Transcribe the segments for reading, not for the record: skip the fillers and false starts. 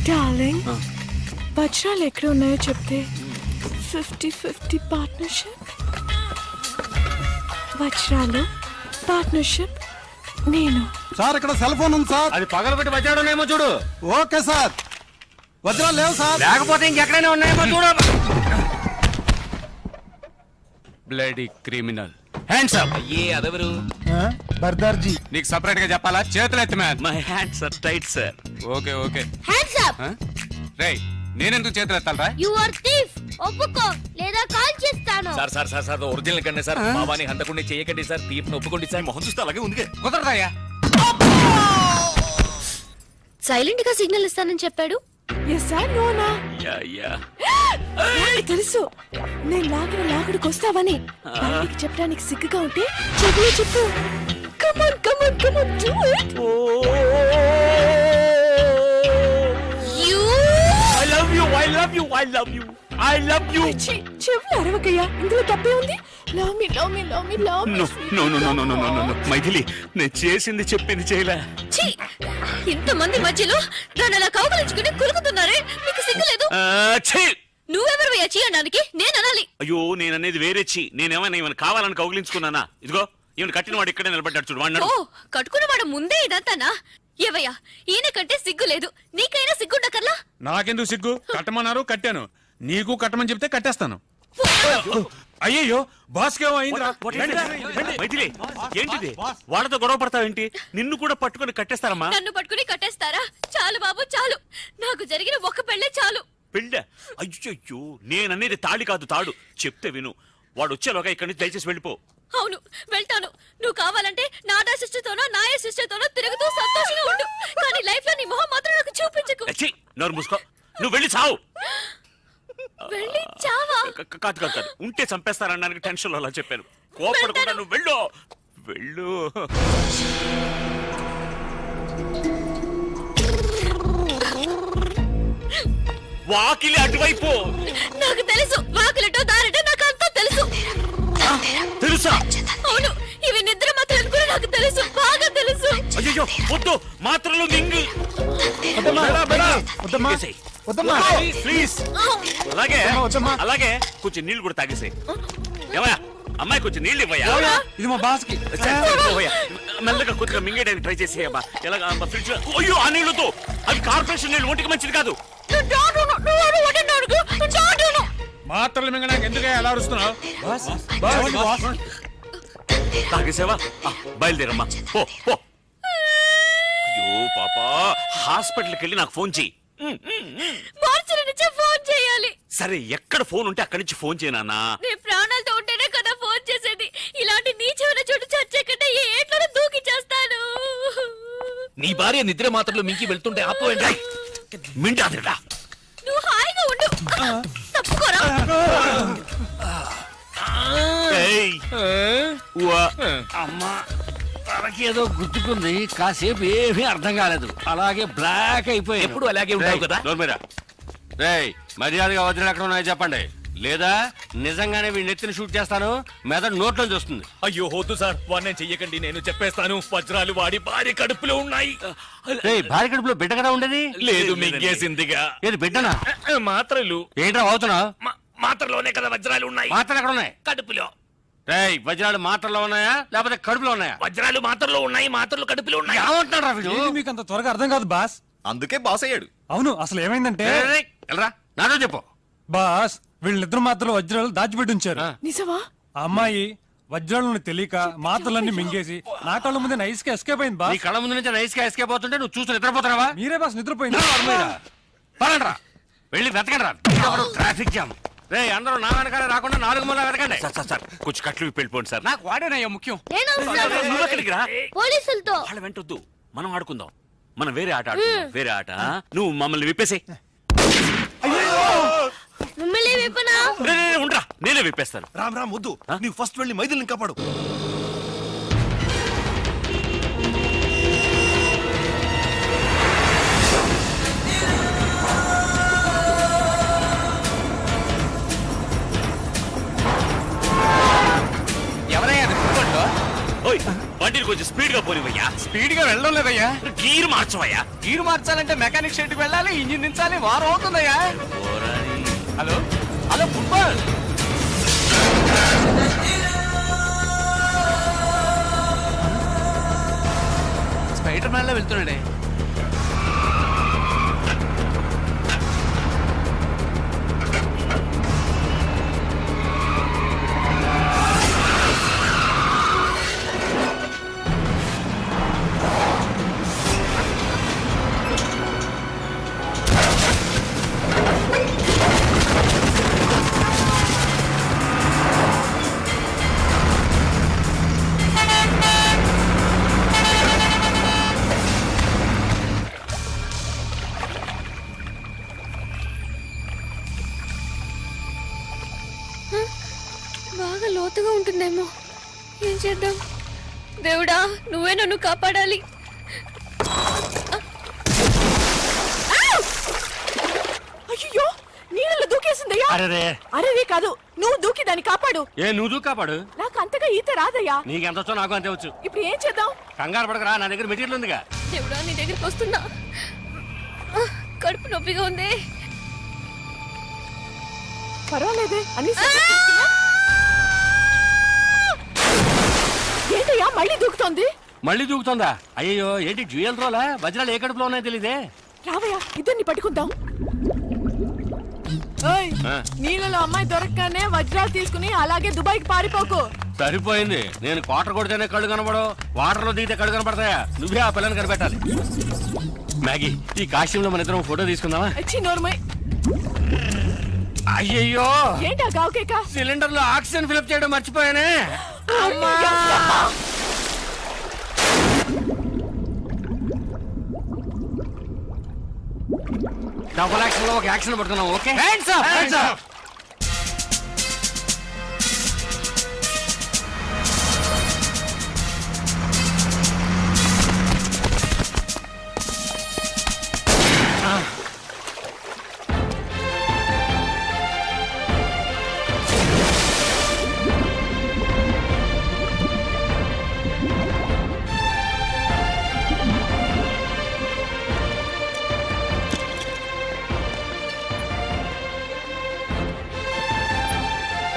Darling వజ్రాలు ఎక్కడ ఉన్నాయో చెప్తే 50-50 పార్ట్నర్షిప్. వజ్రాలు పార్ట్నర్షిప్ నేను. సార్ ఇక్కడ సెల్ ఫోన్ ఉంది సార్. అది పగలబెట్టి వజ్రాలు ఉన్నాయేమో చూడు. Okay sir. వజ్రాలు లేవు సార్. లేకపోతే ఇంకెక్కడైనా ఉన్నాయేమో చూడు. Bloody criminal. Hands up. అయ్యే అదెవరు? బర్దార్జీ. నీకు సెపరేట్ గా చెప్పాలా? చేతులు ఎత్తి man. My hands are tight sir. Okay okay. Hands up. రేయ్ నేనెందుకు చేతులు ఎత్తాలరా? You are thief. ఒప్పుకో లేదా కాల్ చేస్తాను. Sir sir sir sir original కండి సార్. బాబాని హంతకుండా చేయకండి సార్. తీర్పుని ఒప్పుకోండి సార్. మొహం చూస్తే అలాగే ఉంది. కుదరదాయా? సైలెంట్ గా సిగ్నల్ ఇస్తానని చెప్పాడు. ఎస్ సార్ నోనా యా యా నాకు తెలుసు నేను లాగుడికి వస్తావని. బయటికి చెప్పడానికి సిగ్గుగా ఉంటే చెవులు చెప్పు. Come on come on come on do it. You I love you I love you I love you I love you. చెవులు అరవకయ్యా, ఇందులో తప్పే ఉంది. Love me love me love me love me. No no no no no no no Maithili, నేను చేసింది చెప్పింది చేయలే. ఛీ, ఇంతమంది మధ్యలో నన్ను అలా కౌగలించుకుని కులుకుతున్నారే, మీకు సిగ్గులేదు? ఛీ! నువ్వెవరు చీ అనడానికి? నేను అనాలి. అయ్యో నేననేది వేరే ఛీ. నేనేమైనా కావాలని కౌగిలించుకున్నానా? ఇదిగో ఈయన కట్టిన వాడు ఇక్కడే నిలబడ్డాడు చూడు. వాడు ఓ, కట్టుకున్నవాడు ముందే ఇదంతానా? ఏవయ్యా, ఈయన కంటే సిగ్గు లేదు, నీకైనా సిగ్గుండకర్లా? నాకెందుకు సిగ్గు? కట్టమన్నారు కట్టాను. నీకు కట్టమని చెప్తే కట్టేస్తాను. అయ్యయ్యో బాస్కేమో అయిందిరా. మైథిలి ఏంటిది? వాళ్ళతో గొడవ పడతావేంటి? నిన్ను కూడా పట్టుకొని కట్టేస్తారమ్మా. నన్ను పట్టుకుని కట్టేస్తారా? చాలు బాబు చాలు, నాకు జరిగిన ఒక్క పెళ్ళే చాలు. పెళ్ళ? అయ్యో నేననేది తాళి కాదు తాడు. చెప్తే విను. వాడు వచ్చేలోగా ఇక్కడి నుంచి దయచేసి వెళ్ళిపో. అవును వెళ్తాను. నువ్వు కావాలంటే నాడా సిస్టర్తోనో నాయ సిస్టర్తోనో తిరుగుతూ సంతోషంగా ఉండు, కానీ లైఫ్ లో నీ మొహం మాత్రం నాకు చూపించకు. ఛీ, నోరు మూసుకో. నువ్వు వెళ్ళి చావు. వెళ్ళి చావా? కాదు కాదు కాదు, ఉంటే చంపేస్తారనడానికి టెన్షన్ లో అలా చెప్పాను. కోపడకుండా నువ్వు వెళ్ళు వెళ్ళు. వాకిలి అటువైపు. నాకు తెలుసు, వాకిలటో దారిటో నాకు అంతా తెలుసు. తెలుసా? అవును, ఇవి నిద్ర మాత్రం కూడా నాకు తెలుసు, బాగా తెలుసు. అయ్యో వద్దు, మాత్రలు మింగు. ప్లీజ్. అలాగే అలాగే కొంచెం నీళ్ళు కూడా తాగేసాయి. ఏమయ్యా అమ్మాయి, కొంచెం నీళ్ళు ఇవ్వయా. ఇది మా బాస్ కి. మెల్లగా కొద్దిగా మింగేయడానికి ట్రై చేసేయమ్మా. ఎలాగా ఫ్రిడ్జ్? అయ్యో ఆ నీళ్ళతో, అవి కార్పొరేషన్ నీళ్ళు, ఒంటికి మంచిది కాదు. మాత్రలు మింగడానికి ఎందుకే ఎలా అరుస్తున్నావు? తాగేసావా? బయలుదేరమ్మా పో పో. అయ్యో పాపా, హాస్పిటల్కి వెళ్ళి నాకు ఫోన్ చెయ్యి. మార్చి నుంచే ఫోన్ చేయాలి. సరే ఎక్కడ ఫోన్ ఉంటే అక్కడి నుంచి ఫోన్ చేయనా? నీ ప్రాణాలతో ఉంటేనే కదా ఫోన్ చేసేది. ఇలాంటి నీచమైన చోటు చచ్చే కంటే ఏ ఏట్లో దూకి చేస్తాను. నీ భార్య నిద్ర మాత్రలు మింకి వెళ్తుంటే ఆపోయండి. మింటాదిరా. నువ్వు హాయిగా ఉండు. తప్పుకోరా. అమ్మా తనకేదో గుర్తుకుంది. కాసేపు ఏమీ అర్థం కాలేదు. అలాగే బ్లాక్ అయిపోయి. ఎప్పుడు అలాగే ఉంటావు కదా. రేయ్ మర్యాదగా వజ్రాలు ఎక్కడ ఉన్నాయో చెప్పండి, లేదా నిజంగానే వీడిని ఎత్తిని షూట్ చేస్తాను. మెదడు నోట్లో చూస్తుంది. అయ్యో వద్దు సార్, వాడిని చెయ్యకండి. నేను చెప్పేస్తాను. వజ్రాలు వాడి భార్య కడుపులో ఉన్నాయి. రేయ్ భార్య కడుపులో బిడ్డ కదా ఉండేది? లేదు, మింగేసిందిగా. ఏది బిడ్డనా? మాత్రలు. ఏంట్రా అవుతున్నావు? మాత్రలోనే కదా వజ్రాలు ఉన్నాయి. మాత్రలు ఎక్కడ ఉన్నాయి? కడుపులో. రేయ్ వజ్రాలు మాత్రలో ఉన్నాయా లేకపోతే కడుపులో ఉన్నాయా? వజ్రాలు మాత్రలో ఉన్నాయి, మాత్రలు కడుపులో ఉన్నాయి. ఏమంటున్నారా వీడు? మీకు అంత త్వరగా అర్థం కాదు బాస్. అందుకే బాస్ అయ్యాడు. అవును, అసలు ఏమైందంటే వెళ్ళరా నాతో చెప్పు. బాస్ వీళ్ళిద్దరు మాత్రలు వజ్రాలు దాచిపెట్టి ఉంచారు. నిజమా? ఆ అమ్మాయి వజ్రాలను తెలియక మాత్రలన్నీ మింగేసి నా కళ్ళ ముందే నైస్ గా ఎస్కేప్ అయింది నీ బాస్. కళ్ళ ముందు నుంచి నైస్ గా ఎస్కేప్ అవుతుంటే నువ్వు చూసి నిద్రపోతున్నావా? మీరే బాస్ నిద్రపోయింది. పరండ్రా వెళ్ళి వెతకండి. Traffic jam. రే అందరూ నా వెనకాలే రాకుండా 4 మూల వెతకండి. సార్ కొంచెం కట్లు వెళ్ళిపోండి సార్. నాకు వాడేనయ్యా ముఖ్యం. నేను నువ్వు ఎక్కడికి రా? పోలీసులతో. వాళ్ళ వెంటొద్దు, మనం ఆడుకుందాం. మనం వేరే ఆట ఆడుకుందాం. వేరే ఆట. నువ్వు మమ్మల్ని విప్పేసే. మిమ్మల్ని విప్పనా? ఉండరా, నేనే విప్పేస్తాను. రామ్ రామ్ వద్దు, నీవు ఫస్ట్ వెళ్ళి మైథిలిని కాపాడు. ఓయ్ బండిని కొంచెం స్పీడ్ గా పోనివయ్యా. స్పీడ్ గా వెళ్ళడం లేదయ్యా. గీరు మార్చవయ్యా. గీరు మార్చాలంటే మెకానిక్ షెడ్ కి వెళ్ళాలి, ఇంజిన్ దించాలి, వారం అవుతుందయ్యా. Hello hello football. Spider man లో వెళ్తున్నాడే. బాగా లోతుగా ఉంటుందేమో. ఏం చేద్దాం? దేవుడా, నువ్వే నన్ను కాపాడాలి. అయ్యో నీళ్ళలో దూకేసిందయ్యా. అరే అరే కాదు, నువ్వు దూకి దాన్ని కాపాడు. ఏ నువ్వు కాపాడు. నాకు అంతగా ఈత రాదయ్యా. నీకెంత వచ్చో నాకు అంతే వచ్చు. ఇప్పుడు ఏం చేద్దాం? కంగారు పడకరా, నా దగ్గర మెటీరియల్ ఉందిగా. దేవుడా, నీ దగ్గరికి వస్తున్నా. కడుపు నొప్పిగా ఉంది. పర్వాలేదే, అన్ని సర్దుకుంటున్నా. ఏంటయ్యా మళ్ళీ దూకుతోంది? మళ్ళీ దూకుతుందా? అయ్యో ఏంటి డ్యూయల్ రోలా? వజ్రాలు ఏ కడుపులో ఉన్నాయో తెలీదే. రావయ్యా, ఇద్దరిని పట్టుకుందాం. ఓయ్, నీళ్ళలో అమ్మాయి దొరకగానే వజ్రాలు తీసుకుని అలాగే దుబాయ్కి పారిపోకు. సరిపోయింది. నేను క్వార్టర్ కొడితేనే కళ్ళు కనబడవు, వాటర్ లో దిగితే కళ్ళు కనపడతాయా? నువ్వే ఆ పిల్లని కనిపెట్టాలి. మ్యాగీ, ఈ కాశ్యంలో మన ఇద్దరం ఫోటో తీసుకుందామా? వచ్చి నోర్మై. అయ్యయ్యో, ఏంటా గావుకేక? సిలిండర్ లో ఆక్సిజన్ ఫిల్అప్ చేయడం మర్చిపోయానే. డబుల్ యాక్షన్ లో ఒక యాక్షన్ పడుతున్నాం. Okay, hands up, hands up.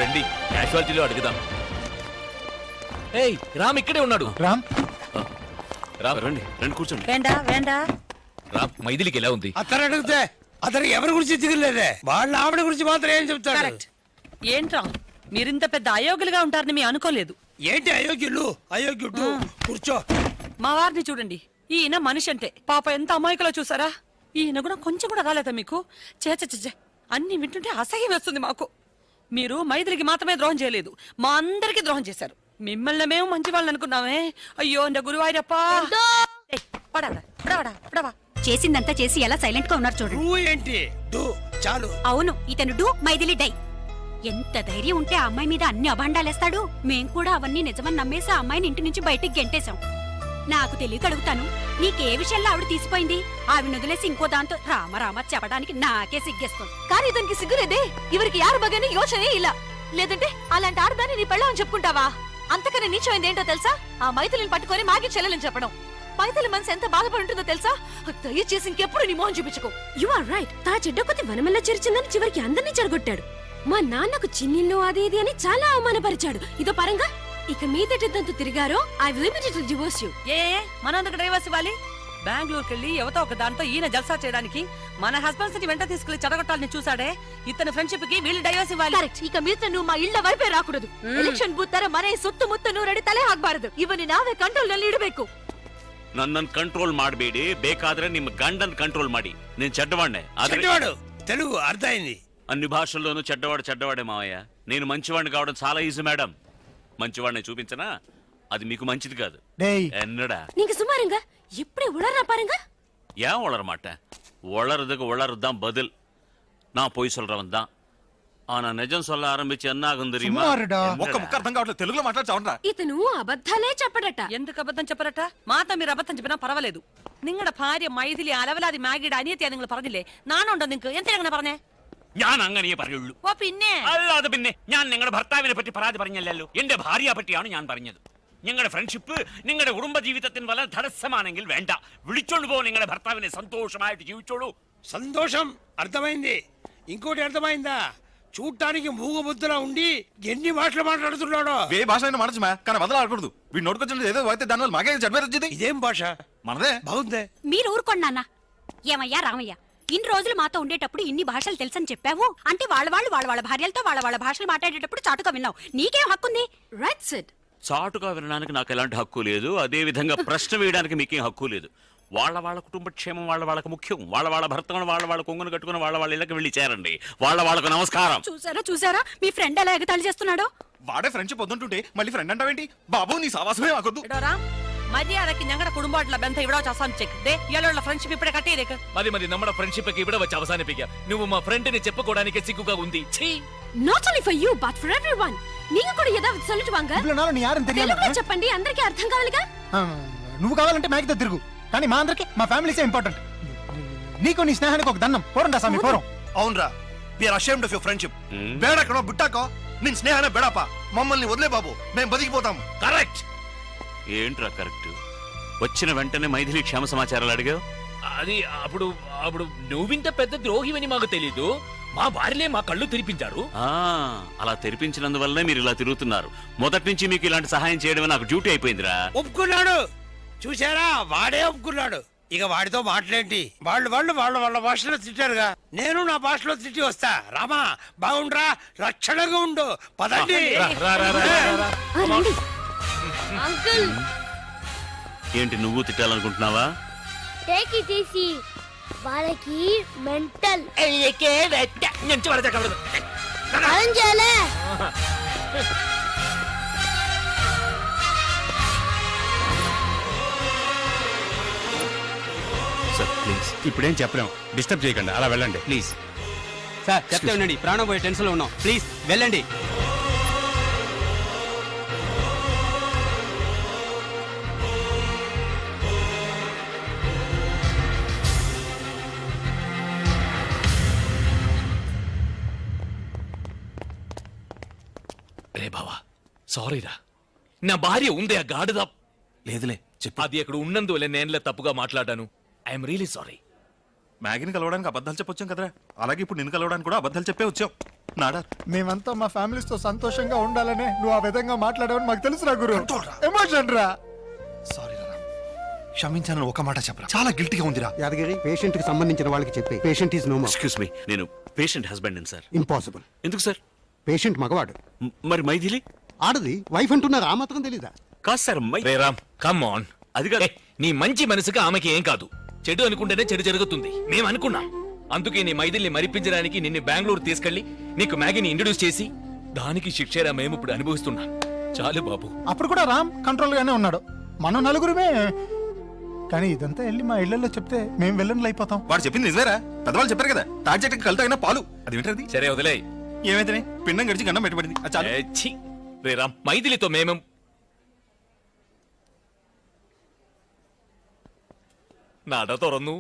రండి, క్యాషువాలిటీలో అడుగుదాం. ఏయ్ రామ్ ఇక్కడే ఉన్నాడు. రామ్, రామ్ రండి రండి కూర్చోండి. రామ్, మైథిలికి ఎలా ఉంది? అతను అడిగితే అతను ఎవరి గురించి దిగులేదే, వాళ్ళ ఆవిడ గురించి మాత్రం ఏం చెప్తాడు? ఏంట్రా మీరింత పెద్ద అయోగ్యులుగా ఉంటారని మీ అనుకోలేదు. ఏంటి అయోగ్యులు? అయోగ్యుడు కూర్చో. మా వారిని చూడండి, ఈయన మనిషి అంటే పాప ఎంత అమాయకులో చూసారా. ఈయన కూడా కొంచెం కూడా రాలేదా మీకు? చేచే అన్ని వింటుంటే అసహ్యం వేస్తుంది మాకు. మీరు మైథిలికి మాత్రమే ద్రోహం చేయలేదు, మా అందరికి ద్రోహం చేశారు. మిమ్మల్ని మేము మంచి వాళ్ళని అనుకున్నామే. అయ్యో నా గురువాయిరప్పా. ఏయ్, పడవడా, పడవడా, పడవా. చేసిందంతా చేసి ఎలా సైలెంట్ గా ఉన్నారు చూడండి. నువ్వు ఏంటి డు చాలు. అవును, ఇతను డూ మైథిలి డై. ఎంత ధైర్యం ఉంటే ఆ అమ్మాయి మీద అన్ని అభాండాలేస్తాడు. మేం కూడా అవన్నీ నిజమని నమ్మేసి ఆ అమ్మాయిని ఇంటి నుంచి బయటికి గెంటేశాం. నాకు తెలియక అడుగుతాను, నీకే విషయంలో ఆవిడ తీసిపోయింది? ఆవిడ వదిలేసి ఇంకో దాంతో రామ చెప్పడానికి నాకే సిగ్గేస్తుంది. కానీ ఇతనికి సిగ్గులేదే. ఇవరికి యారు బగానే యోచనే ఇలా. లేదంటే అలాంటి ఆడదాన్ని నీ పెళ్ళామని చెప్పుకుంటావా? అంతకన్నా నీచమైంది ఏంటో తెలుసా? ఆ మైథిలిని పట్టుకొని మాకి చెల్లెలని చెప్పడం. మైథిలి మనసు ఎంత బాధపడి ఉంటుందో తెలుసా? దయచేసి ఇంకెప్పుడు నీ మోహన్ చూపించుకో. You are right. తా చెడ్డ కొద్ది వనమల్ల చేర్చిందని చివరికి అందరినీ చెడగొట్టాడు. మా నాన్నకు చిన్నిల్లు అది ఇది అని చాలా అవమానపరిచాడు. ఇదో పరంగా ఇక మీదటంతా తిరిగారో I will immediately divorce you. ఏ మనందుకు డ్రైవర్స్ ఇవ్వాలి? బెంగళూరుకి వెళ్ళి ఎవతో ఒక దాంతో ఈయన జల్సా చేయడానికి మన హస్బెండ్స్ ని వెంట తీసుకెళ్లి చెడగొట్టాలని చూసాడే. ఇతని ఫ్రెండ్షిప్ కి వీళ్ళు డైవర్స్ ఇవ్వాలి. ಕರೆಕ್ಟ್. ಈಗ ಮಿತ್ರ ನೀವು ಮಾ ಇಳ್ಳ ವೈಪೇ ರಾಕೂಡದು. ಎಲೆಕ್ಷನ್ ಬೂತ್ ತರ ಮನೆ ಸುತ್ತಮುತ್ತ ನೂರಡಿ ತಲೆ ಹಾಕಬಾರದು. ಇವನ್ನ ನಾವೇ ಕಂಟ್ರೋಲ್ ನಲ್ಲಿ ಇಡಬೇಕು. నన్నನ್ನು కంట్రోల్ ಮಾಡಬೇಡಿ, ಬೇಕಾದ್ರೆ ನಿಮ್ಮ గండన్ కంట్రోల్ ಮಾಡಿ. నేను చెడ్డవాడినే. చెడ్డవాడు తెలుగు అర్థమైంది. అన్ని భాషల్లోనూ చెడ్డవాడే మావయ్య. నేను మంచివాడిని కావడం చాలా ఈజీ మేడం. మంచివాడిని చూపించనా? అది మీకు మంచిది కాదు. ఎన్నడా நீங்க சும்மாருங்க. எப்படி உளறா பாருங்க. ஏன் உளர மாட்டேன்? உளறதுக்கு உளறதுதான் பதில். நான் பொய் சொல்றவன் தான். ஆனா நிஜம் சொல்ல ఆరంభించి என்ன ఆகும் தெரியுமா? ఒక్క ముక్క అర్థం కావట్లేదు, తెలుగులో మాట్లాడతావుండ్రా. ఇతను అబద్ధాలే చెప్పడట. ఎందుకు అబద్ధం చెప్పరట? മാതാ మీరు అబద్ధం చెప్పినా పర్వాలేదు. നിങ്ങളുടെ ഭാര്യ മൈഥിലി അലവലാതി മാഗിയുടെ അനിയത്തിയാ നിങ്ങൾ പറഞ്ഞില്ലേ? നാണുണ്ടോ നിങ്ങൾക്ക്? എന്തിനാ പറഞ്ഞേ? ഞാൻ അങ്ങനെയേ പറയുള്ളൂ. ഓ പിന്നെ അല്ലാതെ പിന്നെ ഞാൻ നിങ്ങളുടെ ഭർത്താവിനെ പറ്റി പരാതി പറഞ്ഞല്ലോ. എന്റെ ഭാര്യയെ പറ്റിയാണ് ഞാൻ പറഞ്ഞത്. നിങ്ങളുടെ ഫ്രണ്ട്ഷിപ്പ് നിങ്ങളുടെ കുടുംബ ജീവിതത്തിന് വളരെ തടസ്സമാണെങ്കിൽ വേണ്ട, വിളിച്ചോണ്ട് പോ നിങ്ങളുടെ ഭർത്താവിനെ, സന്തോഷമായിട്ട് ജീവിച്ചോളൂ. సంతోషం అర్థమైంది. ఇంకోటి అర్థమైందా? చూడటానికి మూగబుద్ధిలా ఉండి ఎన్ని భాషలు మాట్లాడుతున్నాడో. ఏ భాష అయినా మాడచ్చు మా, కానీ వదల ఆడకూడదు. వీడు నోటుకొచ్చిన ఏదో అయితే దానివల్ల మాకే చెడ్డ వచ్చింది. ఇదేం భాష? మనదే. బాగుందే. మీరు ఊరుకోండి నాన్న. ఏమయ్యా రామయ్య, ఇన్ని రోజులు మాతో ఉండేటప్పుడు ఇన్ని భాషలు తెలుసని చెప్పావు అంటే వాళ్ళ భార్యలతో వాళ్ళ భాషలు మాట్లాడేటప్పుడు చాటుగా విన్నావు. నీకేం హక్కుంది? Right said. చాటుగా వినడానికి నాకు ఎలాంటి హక్కు లేదు, అదే విధంగా ప్రశ్న వేయడానికి మీకేం హక్కు లేదు. వాళ్ళ కుటుంబ క్షేమం వాళ్ళకు ముఖ్యం. వాళ్ళ భర్తను వాళ్ళ కొంగును కట్టుకుని వాళ్ళ ఇళ్ళకి వెళ్ళి చేరండి. వాళ్ళకు నమస్కారం. చూసారా మీ ఫ్రెండ్ ఎలా ఎగతాళి చేస్తున్నాడో. వాడే ఫ్రెండ్షిప్ వద్దుంటుంటే మళ్ళీ ఫ్రెండ్ అంటావేంటి? బాబు నీ సావాసమే మాకొద్దు. എടോറാം മര്യാദക്ക് ഞങ്ങളുടെ കുടുംബമായിട്ടുള്ള ബന്ധം ഇവിടെ വെച്ച് അവസാനിച്ചേക്ക്. ദേ ഇയാളുള്ള ഫ്രണ്ട്ഷിപ്പ് ഇപ്പഴേ കട്ട് ചെയ്തേക്ക്. మరి നമ്മുടെ ఫ్రెండ్షిప్ ഇവിടെ వెచ్చి అవసానిపిക്കാം. నువ్వు మా ఫ్రెండ్ ని చెప్పుకోవడానికి సిగ్గుగా ఉంది. ఛీ, not only for you but for everyone. நீங்க கூட ஏதாவது சொல்லிட்டு வாங்க. நீ யாரும் తెలుగులో தெரியாம చెప్పండి, అందరికీ అర్థం కావాలిగా. నువ్వు కావాలంటే మ్యాగ్తో తిరుగు, కానీ మా అందరికి మా ఫ్యామిలీసే ఇంపార్టెంట్. నీకు నీ స్నేహానికి ఒక దండం. పోరండా స్వామి పోరం. అవునరా, we are ashamed of your friendship. బేడకనో బిట్టాకో నేను స్నేహానే బెడాపా. మమ్మల్ని వదిలే బాబు, మేము బతికిపోతాం. కరెక్ట్. ఏంట్రా కరెక్ట్? వచ్చిన వెంటనే మైథిలి క్షేమ సమాచారాలు అడిగావు. అది అప్పుడు నువ్వింత పెద్ద ద్రోహివని మాకు తెలీదు. మా భార్యలే మా కళ్ళు తెరిపించారు. అలా తెరిపించినందువల్లనే మీరు ఇలా తిరుగుతున్నారు. మొదటి నుంచి మీకు ఇలాంటి సహాయం చేయడమే నాకు డ్యూటీ అయిపోయిందిరా. ఒప్పుకున్నాడు. చూసారా, వాడే ఒప్పుకున్నాడు. ఇక వాడితో మాట్లాడేంటి? వాళ్ళ భాషలో తిట్టారుగా, నేను నా భాషలో తిట్టి వస్తా. రామా బాగుండ్రా, రక్షణగా ఉండు. పదండి. రండి అంకుల్. ఏంటి నువ్వు తిట్టాలనుకుంటున్నావా? Take it easy. వాళ్ళకి మెంటల్ అరేంజ్ చేయాలి. Sir please. ఇప్పుడేం చెప్పలేం, డిస్టర్బ్ చేయకండి, అలా వెళ్ళండి ప్లీజ్. సార్ చెప్తే ఉండండి, ప్రాణం పోయే టెన్షన్ లో ఉన్నాం. ప్లీజ్ వెళ్ళండి. రే బావా, సారీరా. నా భార్య ఉంది ఆ గాడిద. లేదులే చెప్పు. అది అక్కడ ఉన్నందువల్ల నేనులే తప్పుగా మాట్లాడాను. I'm really sorry. మ్యాగీని కలవడానికి అబద్ధాలు చెప్పొచ్చాం కదరా, అలాగే ఇప్పుడు నిన్ను కలవడానికి కూడా అబద్ధాలు చెప్పే వచ్చాం. నాడా, మేమంతా మా ఫ్యామిలీస్ తో సంతోషంగా ఉండాలనే నువ్వు ఆ విధంగా మాట్లాడావని మాకు తెలుసురా గురు. ఎమోషన్ రా. సారీ రా, క్షమించానని ఒక మాట చెప్పరా, చాలా గిల్టీగా ఉందిరా. యాదగిరి, పేషెంట్ కి సంబంధించిన వాళ్ళకి చెప్పి patient is no more. Excuse me, నేను పేషెంట్ హస్బెండ్ సార్. ఇంపాసిబుల్. ఎందుకు సార్? పేషెంట్ మగవాడు, మరి మైథిలి ఆడది వైఫ్ అంటున్నారు. ఆ మాత్రం తెలీదా? కాదు sir. Ray Ram, come on. అది కాదు. నీ మంచి మనసుగా ఆమెకి ఏం కాదు. చెడు అనుకుంటేనే చెడు జరుగుతుంది. మేము అనుకున్నాం. అందుకే నీ మైథిల్ని మరిపించడానికి నిన్ను బెంగళూరు తీసుకెళ్లి నీకు మ్యాగీని ఇంట్రడ్యూస్ చేసి దానికి శిక్షరా మేము ఇప్పుడు అనుభవిస్తున్నాం. చాలు బాబు. అప్పుడు కూడా రామ్ కంట్రోల్ గానే ఉన్నాడు. మనం నలుగురుమే. కానీ ఇదంతా వెళ్ళి మా ఇళ్లలో చెప్తే మేము వెళ్ళండి అయిపోతాం. వాడు చెప్పింది నిజమేరా, పెద్దవాళ్ళు చెప్పారు కదా, తాటి చెట్టుకి కలుతో అయినా పాలు. అది వింటది. సరే వదిలే. ఏమైతే పిండం గడిచి గండం పెట్టబడింది. అది చాలు. రే రామ్, మైథిలితో మేము നട തുറന്നു.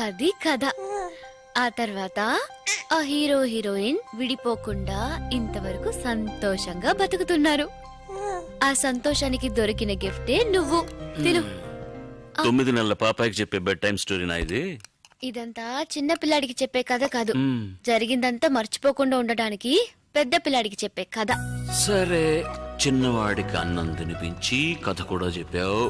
అది కథ. ఆ తర్వాత ఆ హీరో హీరోయిన్ విడిపోకుండా ఇంతవరకు సంతోషంగా బతుకుతున్నారు. ఆ సంతోషానికి దొరికిన గిఫ్టే నువ్వు. తిను. 9 నెలల పాపాయికి చెప్పే బెడ్ టైం స్టోరీనా ఇది? ఇదంతా చిన్న పిల్లాడికి చెప్పే కథ కాదు, జరిగిందంతా మర్చిపోకుండా ఉండడానికి పెద్ద పిల్లాడికి చెప్పే కథ. సరే, చిన్నవాడికి అన్నం తినిపించి కథ కూడా చెప్పావు,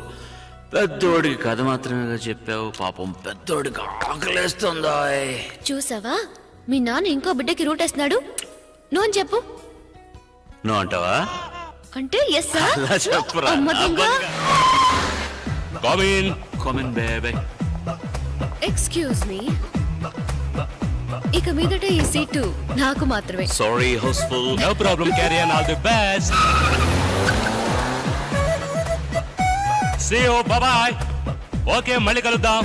పెద్దోడికి కథ మాత్రమే చెప్పావు. పాపం పెద్దోడికి ఆకలేస్తుందా? చూసావా, మీ నాన్న ఇంకో బిడ్డకి రూట్ వేస్తున్నాడు. నువ్వు అని చెప్పు. నువ్వు అంటావా? అంటే ఎస్ అలా చెప్పురా. Sir. Come in, baby. Excuse me, ఇక మీదట ఈ సీటు నాకు మాత్రమే. Sorry housefull. No problem, carry on, all the best. See you, bye bye. Okay, మళ్ళీ కలుద్దాం.